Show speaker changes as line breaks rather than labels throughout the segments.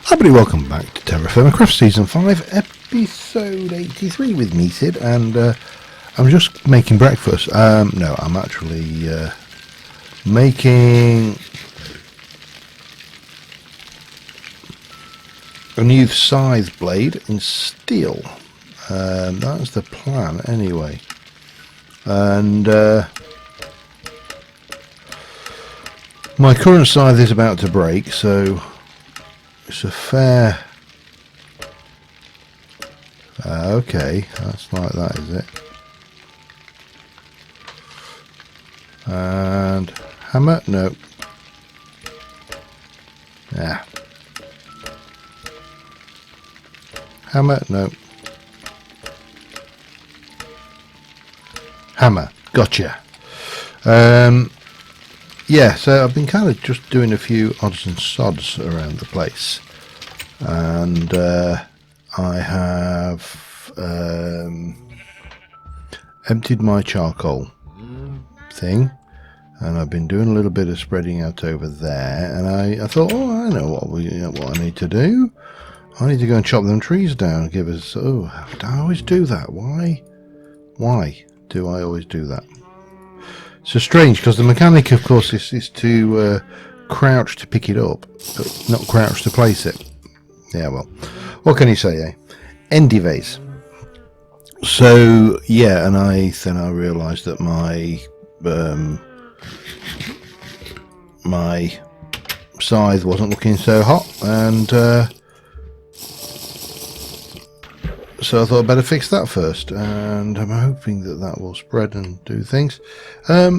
Hi everybody, welcome back to TerraFirmaCraft Season 5, Episode 83 with me, Sid, and I'm just making breakfast. No, I'm actually making a new scythe blade in steel. That's the plan anyway. And my current scythe is about to break, so it's a fair... okay, that's like that, is it? And hammer? No. Yeah. Hammer? No. Hammer. Gotcha. Yeah, so I've been kind of just doing a few odds and sods around the place, and I have emptied my charcoal thing, and I've been doing a little bit of spreading out over there, and I thought, oh, I know what I need to do. I need to go and chop them trees down. Give us... oh, I always do that. Why do I always do that? So strange, because the mechanic, of course, is to crouch to pick it up, but not crouch to place it. Yeah, well, what can you say, eh? Anyways, so yeah, and then I realised that my my scythe wasn't looking so hot, and so I thought I'd better fix that first, and I'm hoping that that will spread and do things. It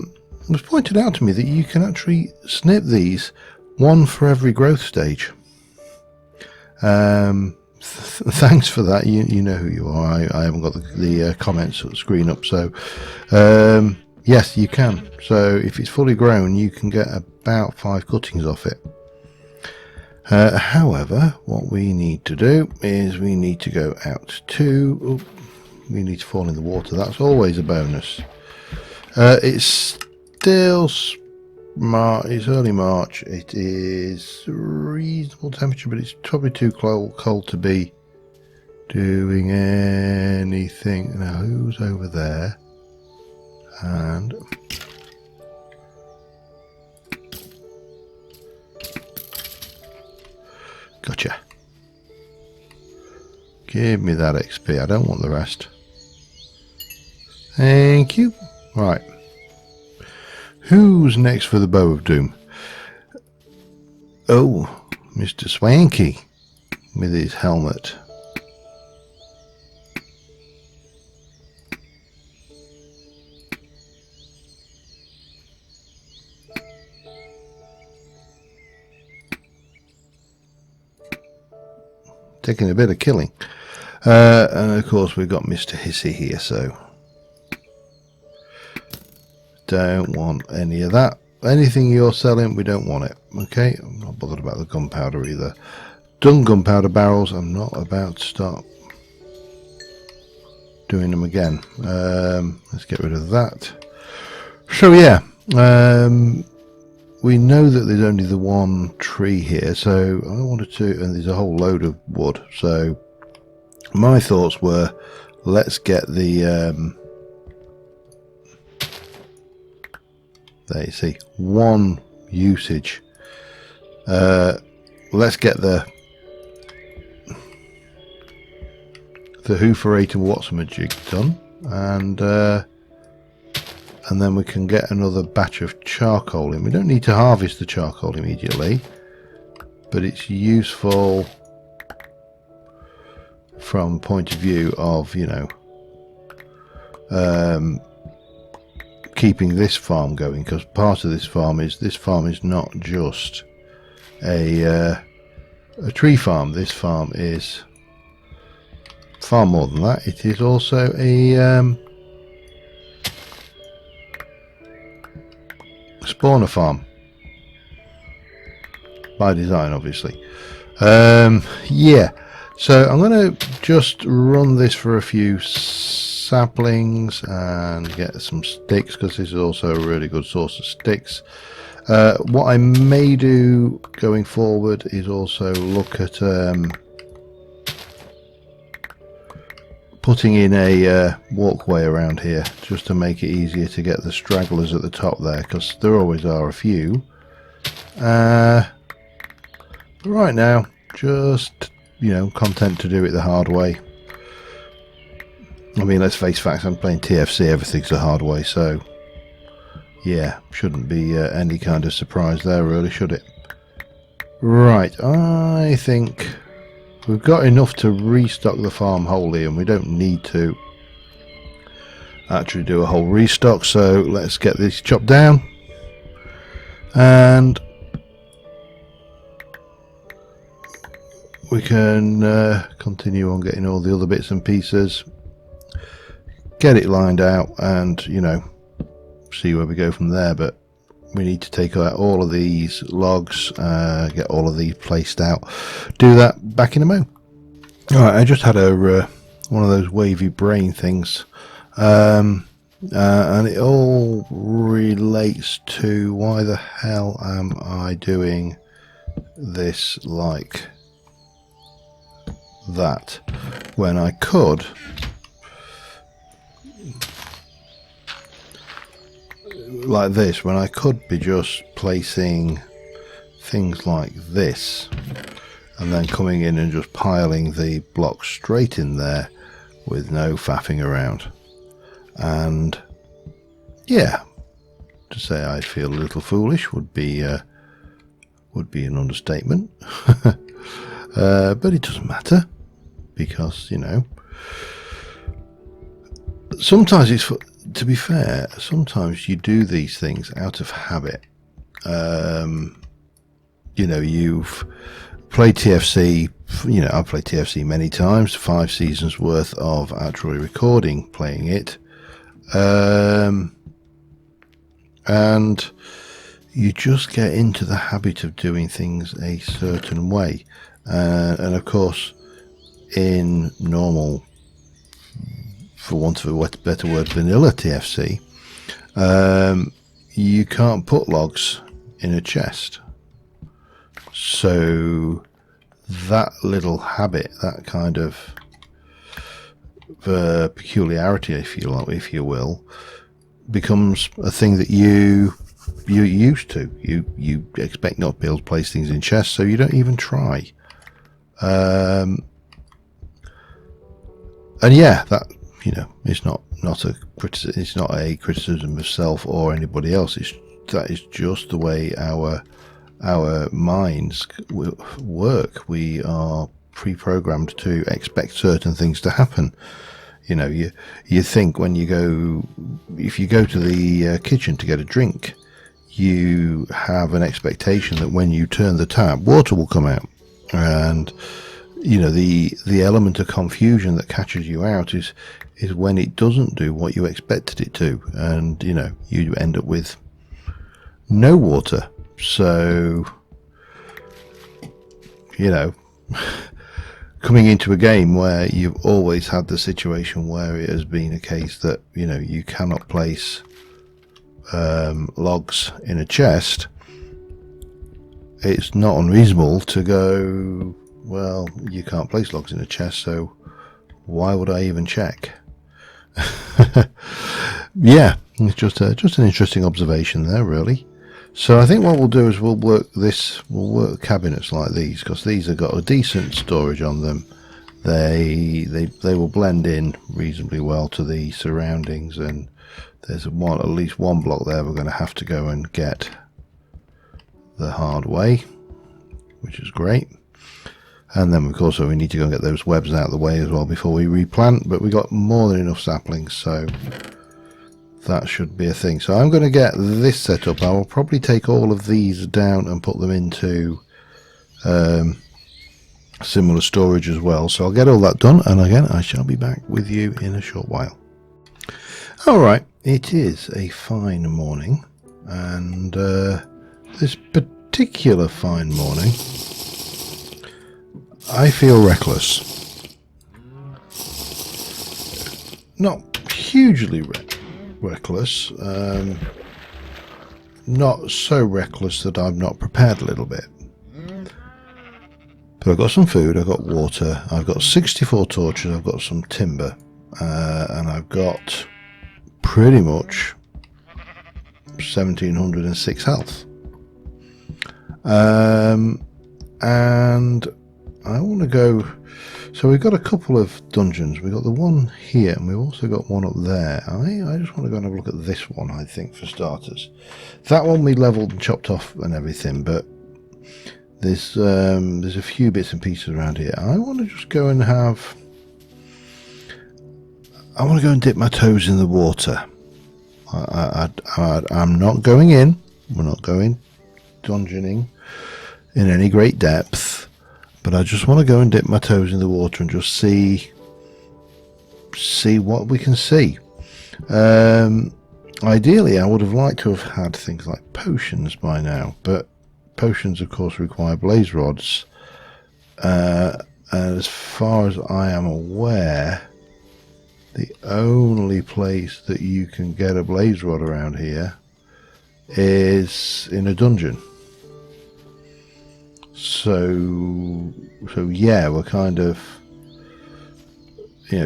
was pointed out to me that you can actually snip these, one for every growth stage. Thanks for that. You know who you are. I haven't got the comments screen up, so yes, you can. So if it's fully grown, you can get about 5 cuttings off it. However, what we need to do is we need to go out to... we need to fall in the water. That's always a bonus. It's still it's early March. It is reasonable temperature, but it's probably too cold to be doing anything. Now, who's over there? And... gotcha. Give me that XP. I don't want the rest. Thank you. Right. Who's next for the Bow of Doom? Oh, Mr. Swanky with his helmet. Taking a bit of killing. And of course we've got Mr. Hissy here, so don't want any of that. Anything you're selling, we don't want it. Okay, I'm not bothered about the gunpowder either. Done gunpowder barrels, I'm not about to start doing them again. Let's get rid of that. So yeah, we know that there's only the one tree here, so I wanted to, and there's a whole load of wood, so my thoughts were, let's get the there you see, one usage. Let's get the Hoofer and Watson jig done, and then we can get another batch of charcoal in. We don't need to harvest the charcoal immediately, but it's useful from point of view of, you know, keeping this farm going, because part of this farm is not just a tree farm. This farm is far more than that. It is also a spawner farm by design, obviously. Yeah, so I'm going to just run this for a few saplings and get some sticks, because this is also a really good source of sticks. What I may do going forward is also look at putting in a walkway around here, just to make it easier to get the stragglers at the top there, because there always are a few. But right now, just, you know, content to do it the hard way. I mean, let's face facts, I'm playing TFC, everything's the hard way, so yeah, shouldn't be any kind of surprise there, really, should it? Right, I think we've got enough to restock the farm wholly, and we don't need to actually do a whole restock, so let's get this chopped down. And we can continue on getting all the other bits and pieces, get it lined out, and, you know, see where we go from there. But we need to take out all of these logs, get all of these placed out, do that back in a mo. Alright, I just had a one of those wavy brain things, and it all relates to why the hell am I doing this like that when I could like this, when I could be just placing things like this and then coming in and just piling the blocks straight in there with no faffing around. And yeah, to say I feel a little foolish would be an understatement. But it doesn't matter, because, you know, sometimes it's, to be fair, sometimes you do these things out of habit. You know, you've played TFC, you know, I've played TFC many times, 5 seasons worth of actually recording playing it. And you just get into the habit of doing things a certain way. And of course, in normal, for want of a better word, vanilla TFC, you can't put logs in a chest. So that little habit, that kind of peculiarity, if you will, becomes a thing that you're used to. You expect not to be able to place things in chests, so you don't even try. And yeah, that, you know, it's not a criticism. It's not a criticism of self or anybody else. That is just the way our minds work. We are pre-programmed to expect certain things to happen. You know, you think when you go, if you go to the kitchen to get a drink, you have an expectation that when you turn the tap, water will come out. And you know, the element of confusion that catches you out is when it doesn't do what you expected it to, and you know, you end up with no water. So, you know, coming into a game where you've always had the situation where it has been a case that, you know, you cannot place logs in a chest, it's not unreasonable to go, well, you can't place logs in a chest, so why would I even check? Yeah, it's just an interesting observation there, really. So I think what we'll do is we'll work cabinets like these, because these have got a decent storage on them. They will blend in reasonably well to the surroundings, and there's at least one block there we're going to have to go and get the hard way, which is great. And then of course we need to go and get those webs out of the way as well before we replant, but we got more than enough saplings, so that should be a thing. So I'm going to get this set up. I will probably take all of these down and put them into similar storage as well. So I'll get all that done, and again I shall be back with you in a short while. Alright, it is a fine morning, and this particular fine morning I feel reckless. Not hugely reckless, not so reckless that I'm not prepared a little bit. But I've got some food, I've got water, I've got 64 torches, I've got some timber, and I've got pretty much 1706 health. And I want to go. So we've got a couple of dungeons. We've got the one here, and we've also got one up there. I just want to go and have a look at this one, I think, for starters. That one we leveled and chopped off and everything, but there's a few bits and pieces around here. I want to just go and have. I want to go and dip my toes in the water. I'm not going in. We're not going dungeoning in any great depth, but I just want to go and dip my toes in the water and just see what we can see. Ideally, I would have liked to have had things like potions by now, but potions, of course, require blaze rods. As far as I am aware, the only place that you can get a blaze rod around here is in a dungeon. So yeah, we're kind of,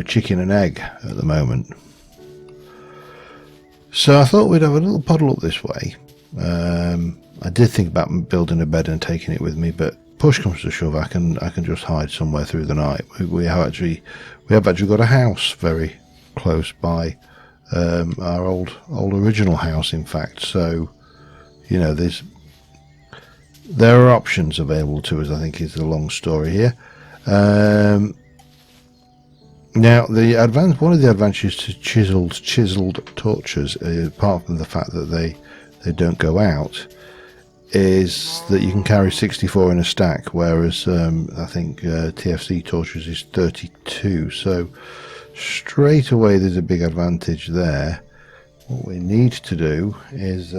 chicken and egg at the moment. So I thought we'd have a little puddle up this way. I did think about building a bed and taking it with me, but push comes to shove, I can just hide somewhere through the night. We have actually got a house very close by, our old original house, in fact. So there are options available to us, I think, is the long story here. Now, one of the advantages to chiseled torches, apart from the fact that they don't go out, is that you can carry 64 in a stack, whereas I think TFC torches is 32. So straight away there's a big advantage there. What we need to do is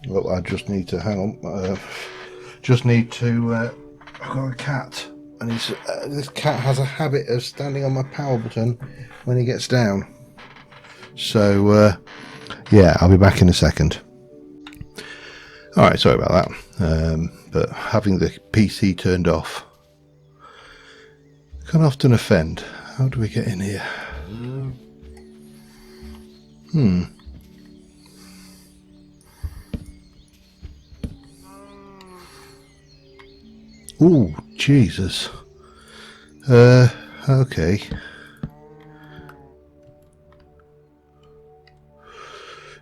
well, I just need to hang on. I've got a cat, and this cat has a habit of standing on my power button when he gets down. So yeah, I'll be back in a second. Alright, sorry about that. But having the PC turned off can often offend. How do we get in here? Oh, Jesus. Okay.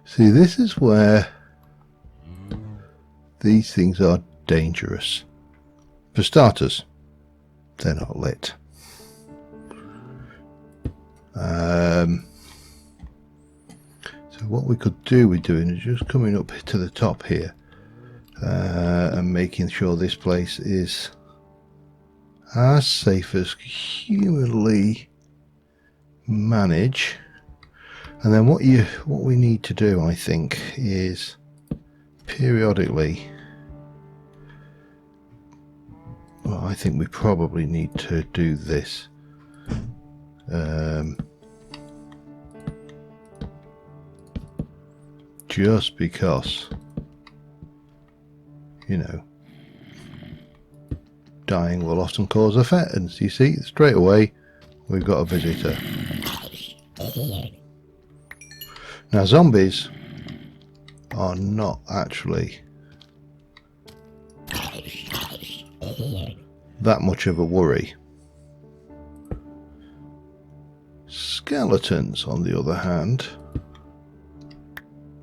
See, this is where these things are dangerous. For starters, they're not lit. So what we could do with doing is just coming up to the top here, and making sure this place is as safe as humanly manage. And then what we need to do, I think, is periodically, well, I think we probably need to do this. Just because, dying will often cause offense. You see, straight away we've got a visitor. Now, zombies are not actually that much of a worry. Skeletons, on the other hand,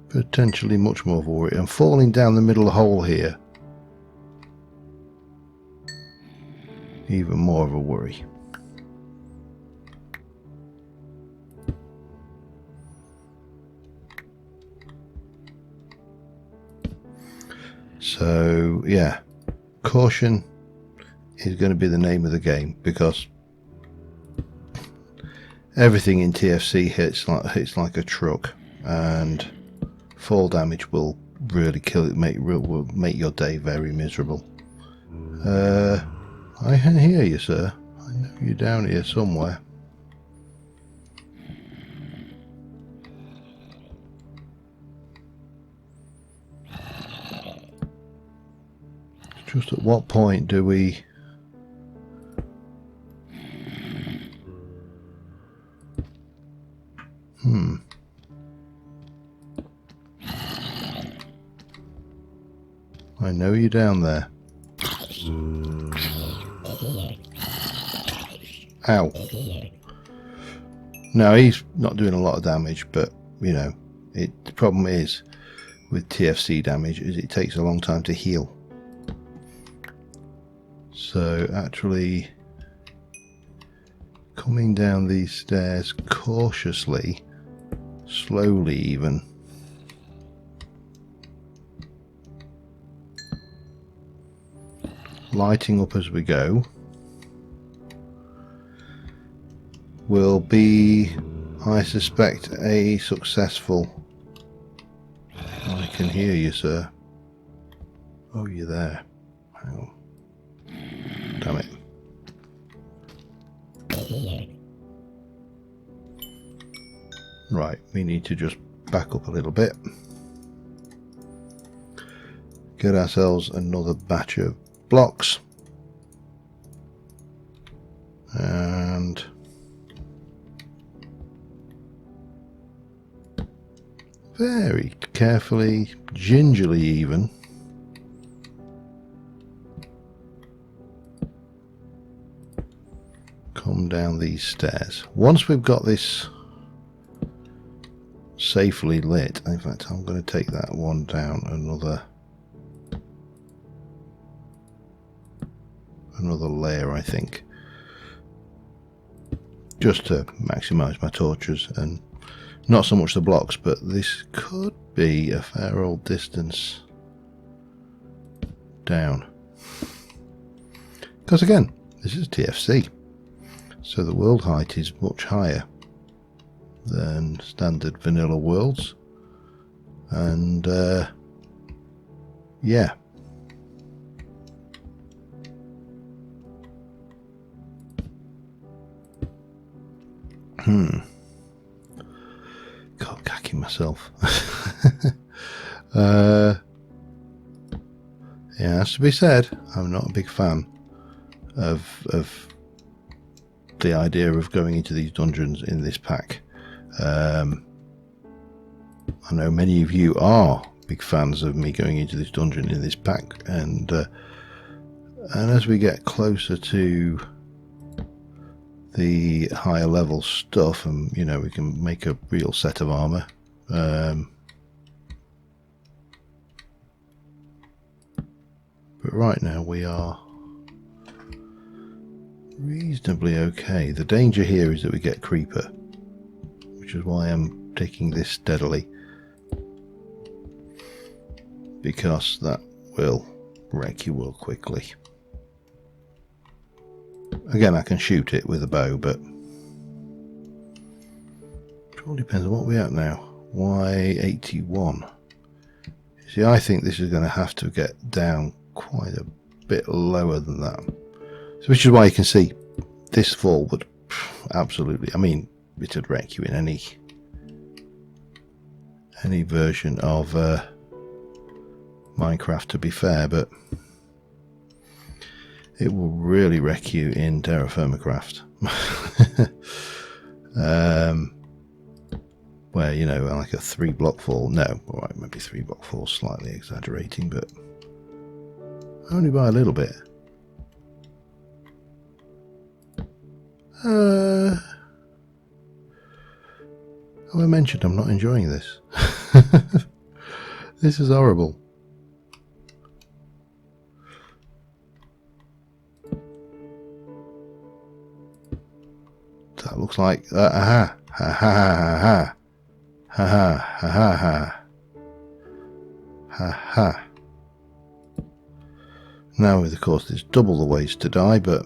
potentially much more of a worry. And falling down the middle hole here, even more of a worry. So yeah, caution is going to be the name of the game, because everything in TFC hits like a truck, and fall damage will really kill it. Will make your day very miserable. I can hear you, sir. I know you're down here somewhere. Just at what point do we... I know you're down there. Ow. No, he's not doing a lot of damage, but, you know, the problem is with TFC damage is it takes a long time to heal. So, actually, coming down these stairs cautiously, slowly even, lighting up as we go, will be, I suspect, a successful... I can hear you, sir. Oh, you're there. Hang on. Damn it. Right, we need to just back up a little bit. Get ourselves another batch of blocks. And very carefully, gingerly even, come down these stairs. Once we've got this safely lit, in fact I'm going to take that one down another layer, I think, just to maximize my torches and not so much the blocks, but this could be a fair old distance down. Because again, this is TFC, so the world height is much higher than standard vanilla worlds. And yeah. God, cacking myself. Yeah, has to be said, I'm not a big fan of the idea of going into these dungeons in this pack. I know many of you are big fans of me going into this dungeon in this pack, and as we get closer to the higher level stuff, and you know, we can make a real set of armor. But right now we are reasonably okay. The danger here is that we get creeper, which is why I'm taking this steadily, because that will wreck you real quickly. Again, I can shoot it with a bow, but it all depends on what we're at now. Y81. See, I think this is going to have to get down quite a bit lower than that. So, which is why you can see this fall would absolutely, I mean, it would wreck you in any version of Minecraft, to be fair, but it will really wreck you in TerraFirmaCraft. Where, you know, like a 3-block fall. No, alright, maybe 3-block fall, slightly exaggerating, but only by a little bit. Oh, I mentioned I'm not enjoying this. This is horrible. That looks like aha, ha ha ha ha ha ha ha ha ha ha. Now, of course, there's double the ways to die, but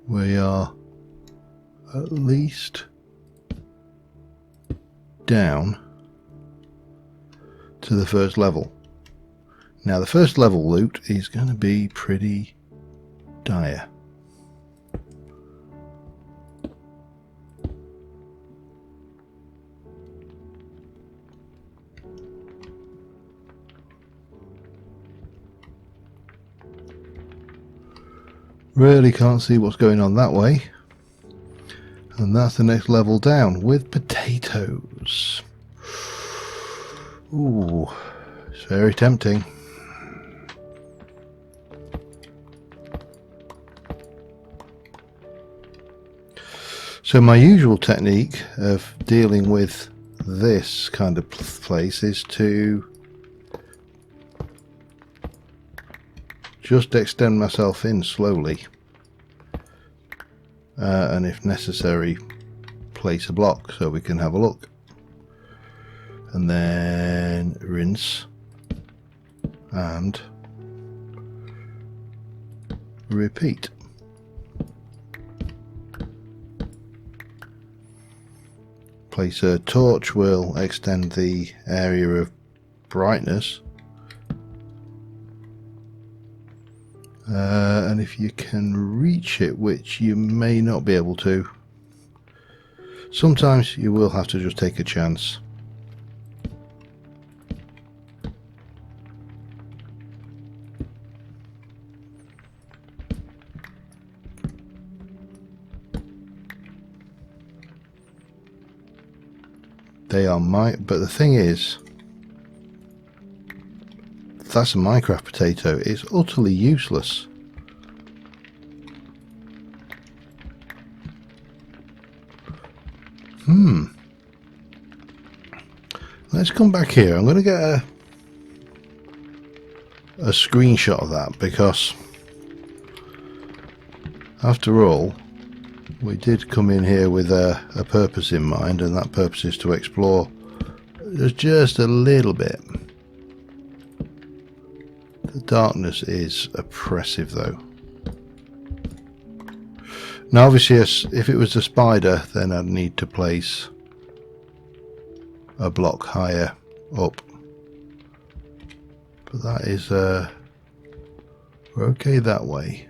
we are at least down to the first level. Now, the first level loot is going to be pretty dire. Really can't see what's going on that way. And that's the next level down with potatoes. Ooh, it's very tempting. So my usual technique of dealing with this kind of place is to just extend myself in slowly, and if necessary place a block so we can have a look, and then rinse and repeat. Place a torch will extend the area of brightness, and if you can reach it, which you may not be able to, sometimes you will have to just take a chance. They are but the thing is, that's a Minecraft potato. It's utterly useless. Let's come back here. I'm going to get a screenshot of that, because after all, we did come in here with a purpose in mind, and that purpose is to explore just a little bit. The darkness is oppressive though. Now obviously, if it was a spider, then I'd need to place a block higher up. But that is, we're okay that way.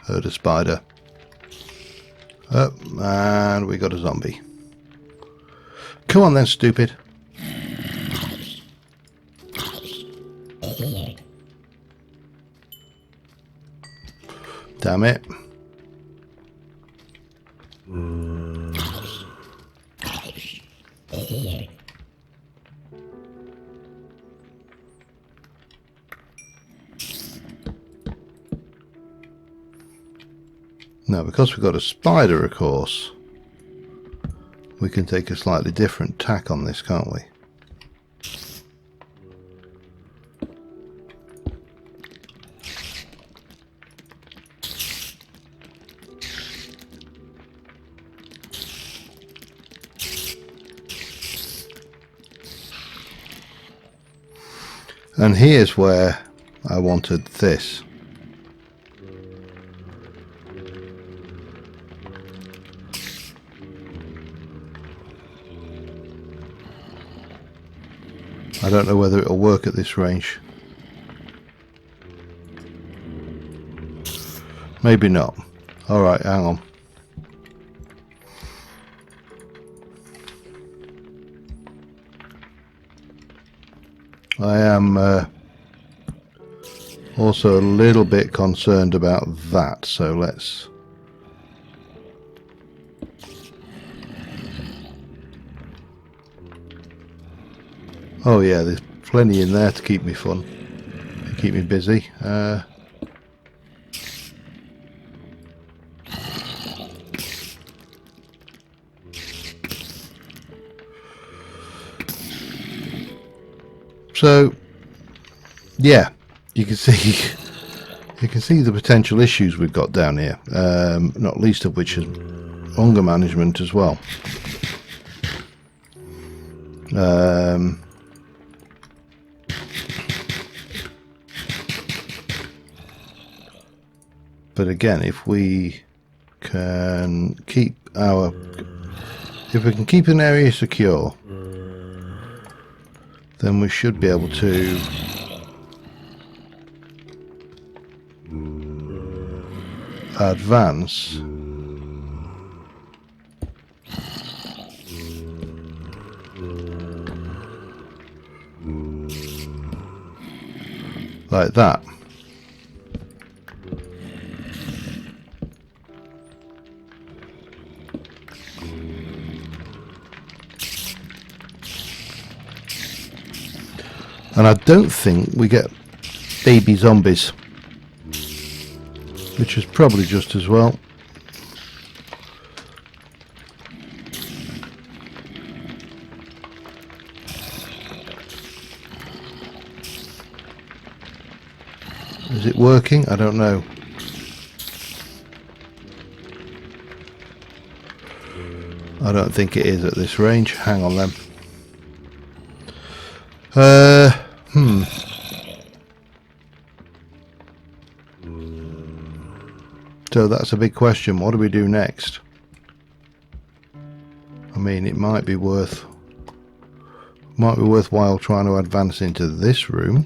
Heard a spider. Oh, and we got a zombie. Come on then, stupid. Damn it. Now, because we've got a spider, of course, we can take a slightly different tack on this, can't we? And here's where I wanted this. I don't know whether it'll work at this range. Maybe not. Alright, hang on. I am also a little bit concerned about that, so let's... Oh yeah, there's plenty in there to keep me fun, to keep me busy. So, yeah, you can see the potential issues we've got down here. Not least of which is hunger management as well. But again, if we can keep an area secure, then we should be able to advance. Like that. And I don't think we get baby zombies, which is probably just as well. Is it working? I don't know. I don't think it is at this range. Hang on then. So that's a big question. What do we do next? I mean, it might be worthwhile trying to advance into this room.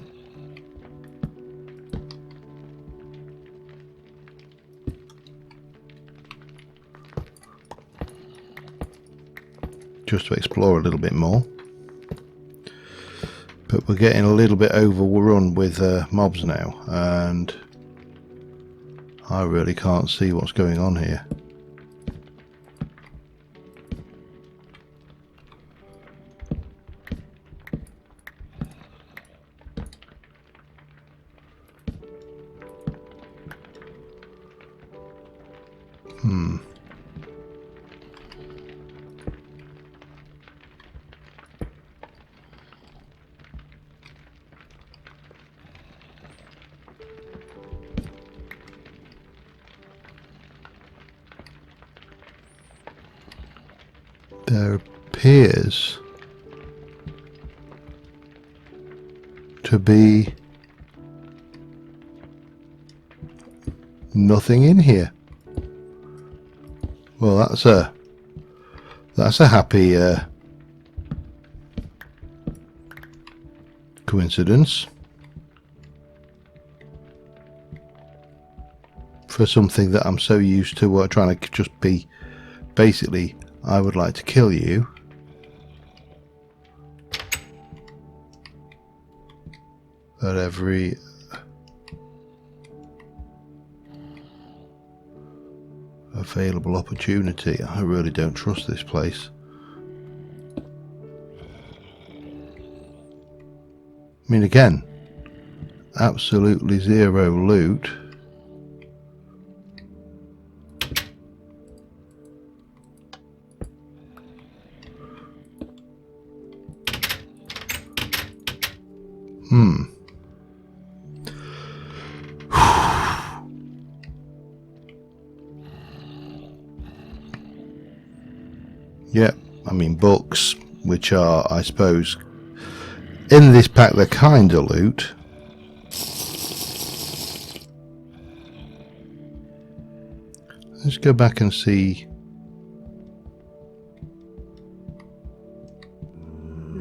Just to explore a little bit more. But we're getting a little bit overrun with mobs now, and I really can't see what's going on here. There appears to be nothing in here. Well, that's a happy coincidence for something that I'm so used to trying to just be basically, I would like to kill you. At every available opportunity. I really don't trust this place. I mean, again, absolutely zero loot. Yeah, I mean books, which are, I suppose, in this pack they're kind of loot. Let's go back and see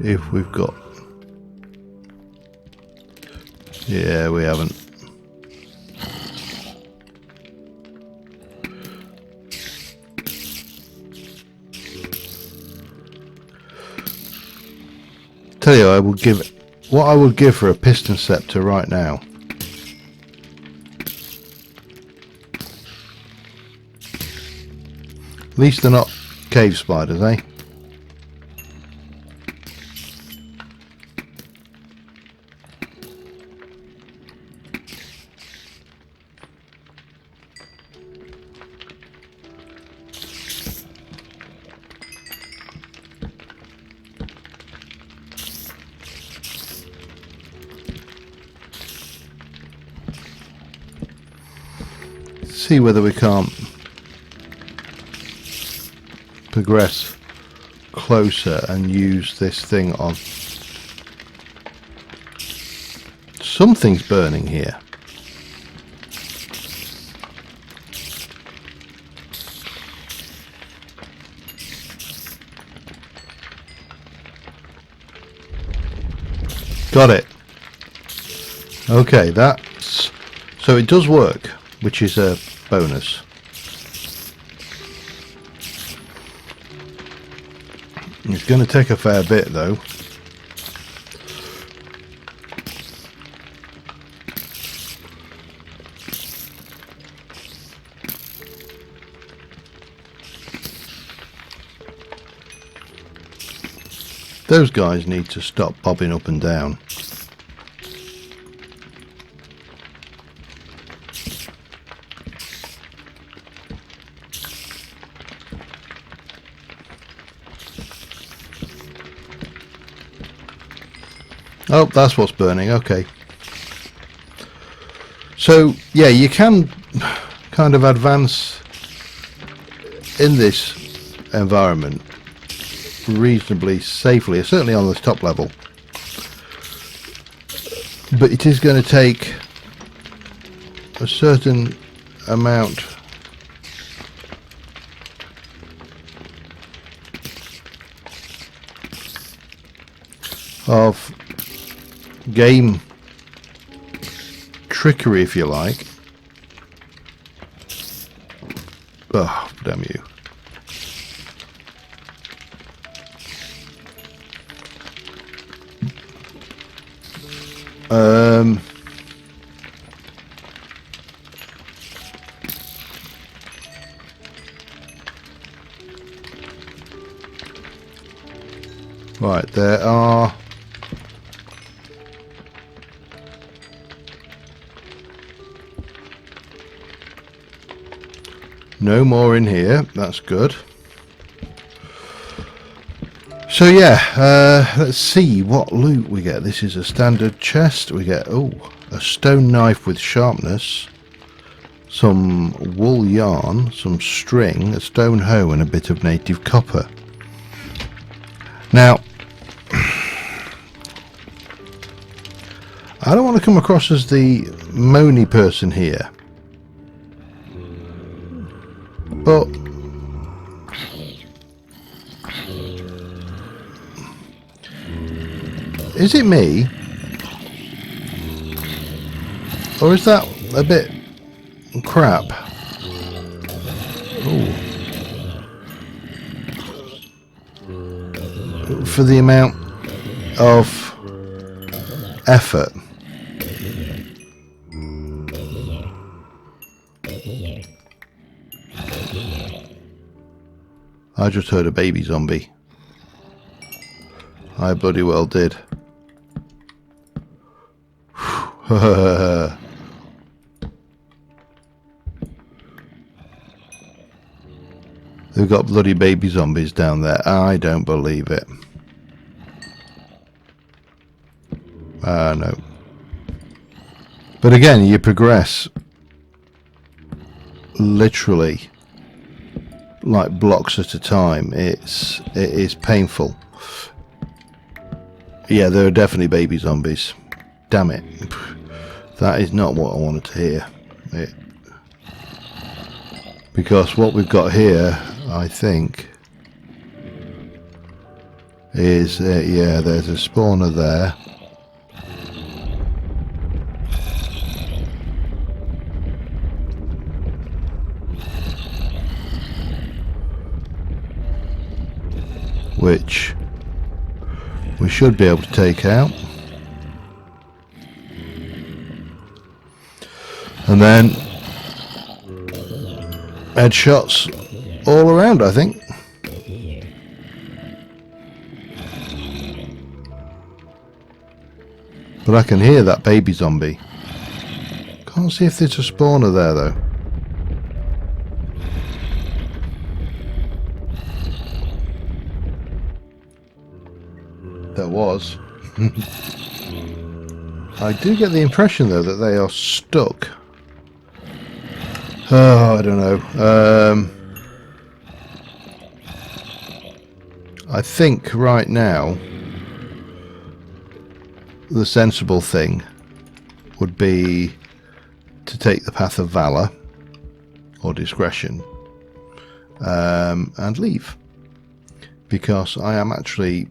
if we've got... Yeah, we haven't. Tell you, I will give what I would give for a piston scepter right now. At least they're not cave spiders, eh? See whether we can't progress closer and use this thing on. Something's burning here. Got it. Okay, that's... So it does work, which is a bonus. It's going to take a fair bit though. Those guys need to stop bobbing up and down. Oh, that's what's burning. Okay. So, yeah, you can kind of advance in this environment reasonably safely, certainly on the top level. But it is going to take a certain amount of game trickery, if you like. Oh, damn you. Right, there are no more in here. That's good. So yeah, let's see what loot we get. This is a standard chest. We get, oh, a stone knife with sharpness, some wool yarn, some string, a stone hoe and a bit of native copper. Now, I don't want to come across as the moany person here, but is it me, or is that a bit crap? Ooh. For the amount of effort. I just heard a baby zombie. I bloody well did. They've got bloody baby zombies down there. I don't believe it. No. But again, you progress literally like blocks at a time. It is painful. Yeah, there are definitely baby zombies. Damn it. That is not what I wanted to hear. Because what we've got here, I think, is yeah, there's a spawner there. Which we should be able to take out. And then headshots all around, I think. But I can hear that baby zombie. Can't see if there's a spawner there though. There was. I do get the impression though that they are stuck. Oh, I don't know. I think right now the sensible thing would be to take the path of valor or discretion and leave, because I am actually,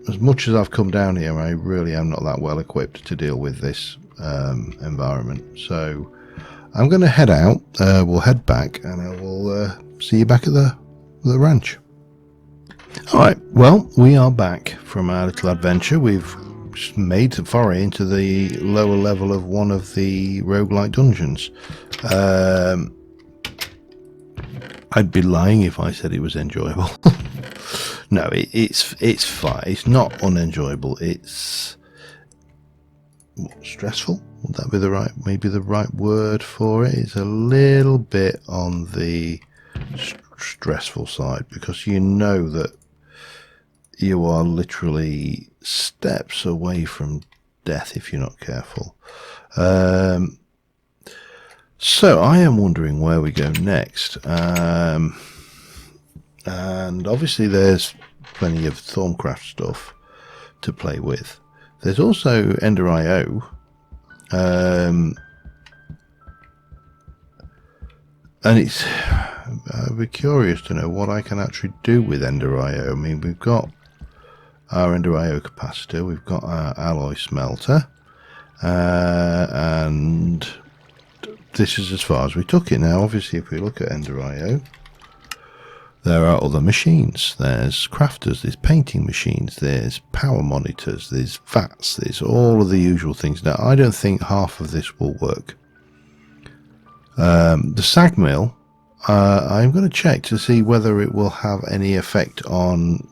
as much as I've come down here, I really am not that well equipped to deal with this environment. So I'm going to head out. We'll head back, and I will see you back at the ranch. Alright, well, we are back from our little adventure. We've made a foray into the lower level of one of the roguelike dungeons. I'd be lying if I said it was enjoyable. No, it's fine. It's not unenjoyable. It's stressful. Would that be maybe the right word for it? It's a little bit on the stressful side, because you know that you are literally steps away from death if you're not careful. So I am wondering where we go next. And obviously there's plenty of TerraFirmaCraft stuff to play with. There's also Ender.io. And it's I'd be curious to know what I can actually do with Ender.io. I mean, we've got our Ender.io capacitor, we've got our alloy smelter, and this is as far as we took it. Now obviously if we look at Ender.io, there are other machines. There's crafters, there's painting machines, there's power monitors, there's vats, there's all of the usual things. Now I don't think half of this will work. The sag mill, I'm going to check to see whether it will have any effect on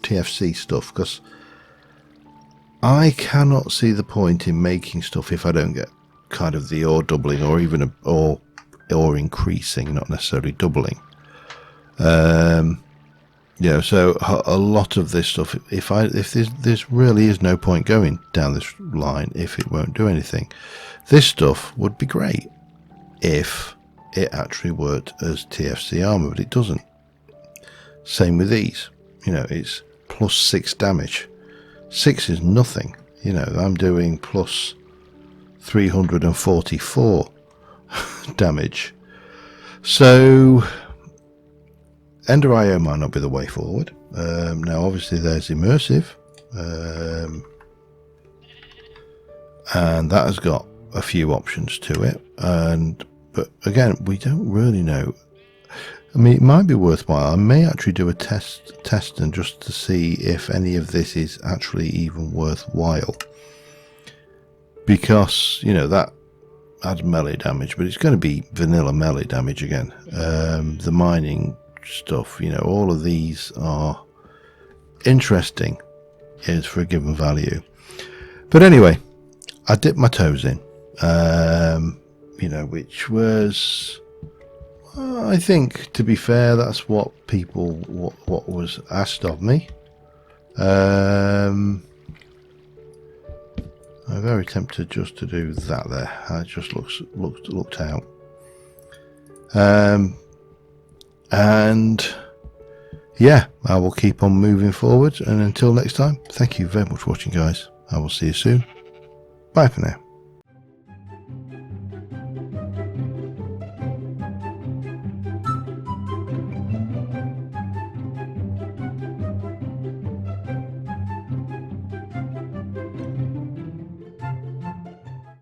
TFC stuff, because I cannot see the point in making stuff if I don't get kind of the ore doubling, or even ore increasing, not necessarily doubling. Yeah, so a lot of this stuff, if there's really is no point going down this line if it won't do anything. This stuff would be great if it actually worked as TFC armor, but it doesn't. Same with these. You know, it's plus 6 damage. 6 is nothing. You know, I'm doing plus 344 damage. So Ender.io might not be the way forward. Now obviously there's immersive, and that has got a few options to it, but again we don't really know. I mean, it might be worthwhile. I may actually do a test and just to see if any of this is actually even worthwhile, because you know that adds melee damage, but it's going to be vanilla melee damage again. The mining stuff, you know, all of these are interesting is for a given value. But anyway, I dipped my toes in, you know, which was, I think, to be fair, that's what what was asked of me. I'm very tempted just to do that there. It just looked out. And yeah, I will keep on moving forward, and until next time, thank you very much for watching, guys. I will see you soon. Bye for now.